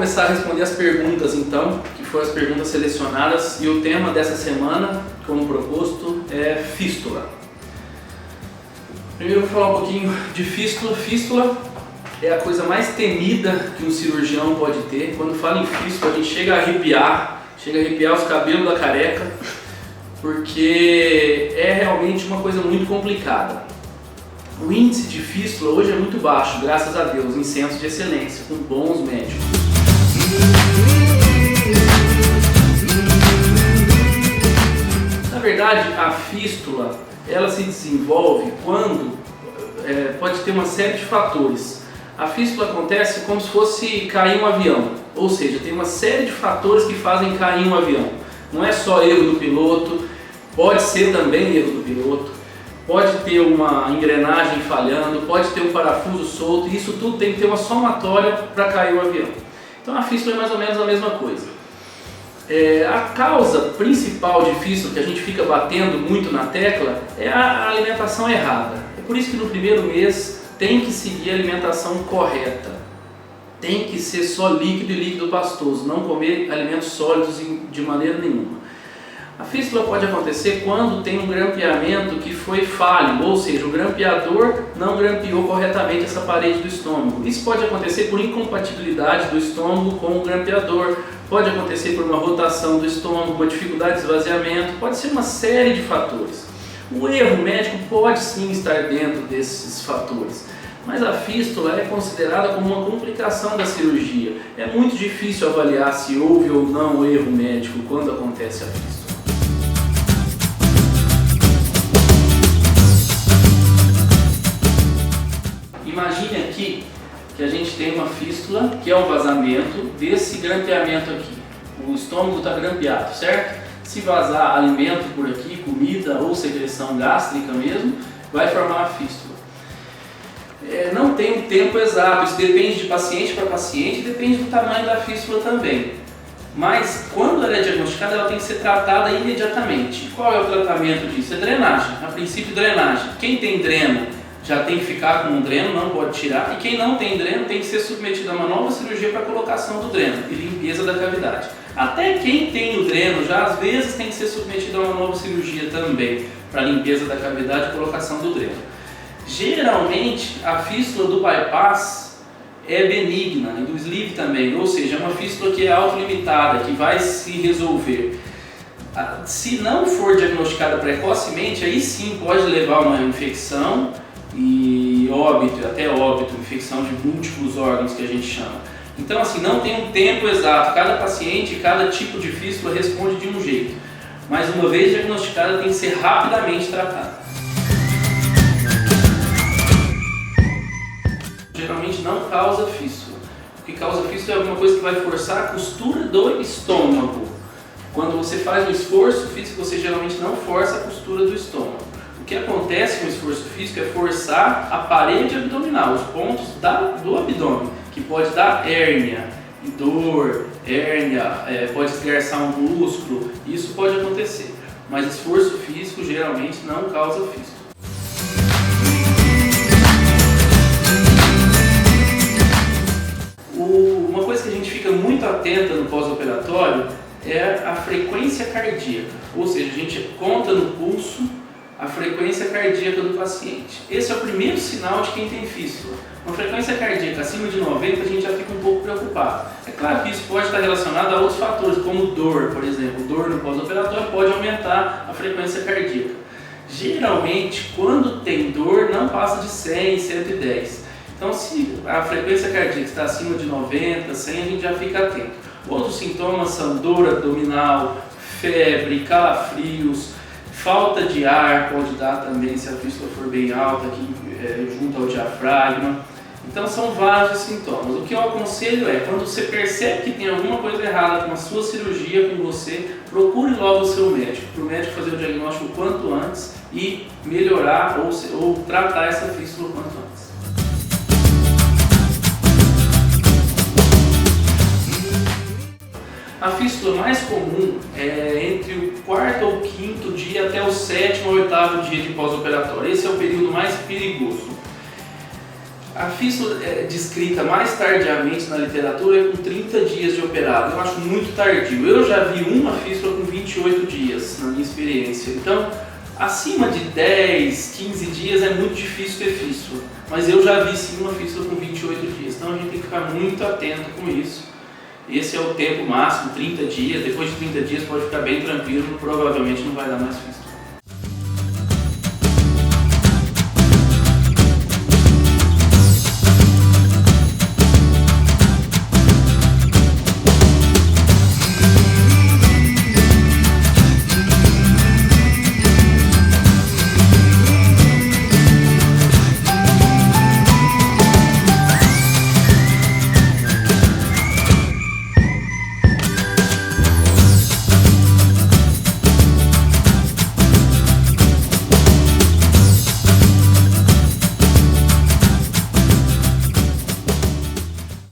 começar a responder as perguntas então, que foram as perguntas selecionadas, e o tema dessa semana, como proposto, é fístula. Primeiro eu vou falar um pouquinho de fístula. Fístula é a coisa mais temida que um cirurgião pode ter. Quando fala em fístula, a gente chega a arrepiar os cabelos da careca, porque é realmente uma coisa muito complicada. O índice de fístula hoje é muito baixo, graças a Deus, em centros de excelência, com bons médicos. Na verdade, a fístula, ela se desenvolve quando pode ter uma série de fatores. A fístula acontece como se fosse cair um avião, ou seja, tem uma série de fatores que fazem cair um avião. Não é só erro do piloto, pode ser também erro do piloto, pode ter uma engrenagem falhando, pode ter um parafuso solto, e isso tudo tem que ter uma somatória para cair o avião. Então a fístula é mais ou menos a mesma coisa. A causa principal de fístula, que a gente fica batendo muito na tecla, é a alimentação errada. É por isso que no primeiro mês tem que seguir a alimentação correta. Tem que ser só líquido e líquido pastoso, não comer alimentos sólidos de maneira nenhuma. A fístula pode acontecer quando tem um grampeamento que foi falho, ou seja, o grampeador não grampeou corretamente essa parede do estômago. Isso pode acontecer por incompatibilidade do estômago com o grampeador, pode acontecer por uma rotação do estômago, uma dificuldade de esvaziamento, pode ser uma série de fatores. O erro médico pode sim estar dentro desses fatores, mas a fístula é considerada como uma complicação da cirurgia. É muito difícil avaliar se houve ou não erro médico quando acontece a fístula. Imagine aqui que a gente tem uma fístula, que é um vazamento desse grampeamento aqui. O estômago está grampeado, certo? Se vazar alimento por aqui, comida ou secreção gástrica mesmo, vai formar uma fístula. Não tem um tempo exato, isso depende de paciente para paciente, depende do tamanho da fístula também. Mas quando ela é diagnosticada, ela tem que ser tratada imediatamente. Qual é o tratamento disso? É drenagem, a princípio drenagem. Quem tem dreno já tem que ficar com um dreno, não pode tirar, e quem não tem dreno tem que ser submetido a uma nova cirurgia para colocação do dreno e limpeza da cavidade. Até quem tem o dreno já às vezes tem que ser submetido a uma nova cirurgia também para limpeza da cavidade e colocação do dreno. Geralmente a fístula do bypass é benigna e do sleeve também, ou seja, é uma fístula que é autolimitada, que vai se resolver. Se não for diagnosticada precocemente, aí sim pode levar a uma infecção e óbito, até óbito, infecção de múltiplos órgãos que a gente chama. Então assim, não tem um tempo exato, cada paciente, cada tipo de fístula responde de um jeito, mas uma vez diagnosticada tem que ser rapidamente tratada. Geralmente não causa fístula. O que causa fístula é alguma coisa que vai forçar a costura do estômago. Quando você faz um esforço físico, você geralmente não força a costura do estômago. O que acontece com o esforço físico é forçar a parede abdominal, os pontos do abdômen, que pode dar hérnia, dor, pode esgarçar um músculo, isso pode acontecer. Mas esforço físico geralmente não causa fístula. Uma coisa que a gente fica muito atenta no pós-operatório é a frequência cardíaca, ou seja, a gente conta no pulso a frequência cardíaca do paciente. Esse é o primeiro sinal de quem tem fístula. Uma frequência cardíaca acima de 90 a gente já fica um pouco preocupado. É claro que isso pode estar relacionado a outros fatores, como dor, por exemplo. Dor no pós-operatório pode aumentar a frequência cardíaca. Geralmente, quando tem dor, não passa de 100, 110. Então, se a frequência cardíaca está acima de 90, 100, a gente já fica atento. Outros sintomas são dor abdominal, febre, calafrios, falta de ar pode dar também se a fístula for bem alta, junto ao diafragma. Então são vários sintomas. O que eu aconselho é, quando você percebe que tem alguma coisa errada com a sua cirurgia, com você, procure logo o seu médico, para o médico fazer o diagnóstico o quanto antes e melhorar ou tratar essa fístula o quanto antes. A fístula mais comum é entre o quarto ou quinto dia até o sétimo ou oitavo dia de pós-operatório. Esse é o período mais perigoso. A fístula descrita mais tardiamente na literatura é com 30 dias de operado. Eu acho muito tardio. Eu já vi uma fístula com 28 dias, na minha experiência. Então, acima de 10, 15 dias é muito difícil ter fístula. Mas eu já vi sim uma fístula com 28 dias. Então a gente tem que ficar muito atento com isso. Esse é o tempo máximo, 30 dias. Depois de 30 dias pode ficar bem tranquilo, provavelmente não vai dar mais fístula.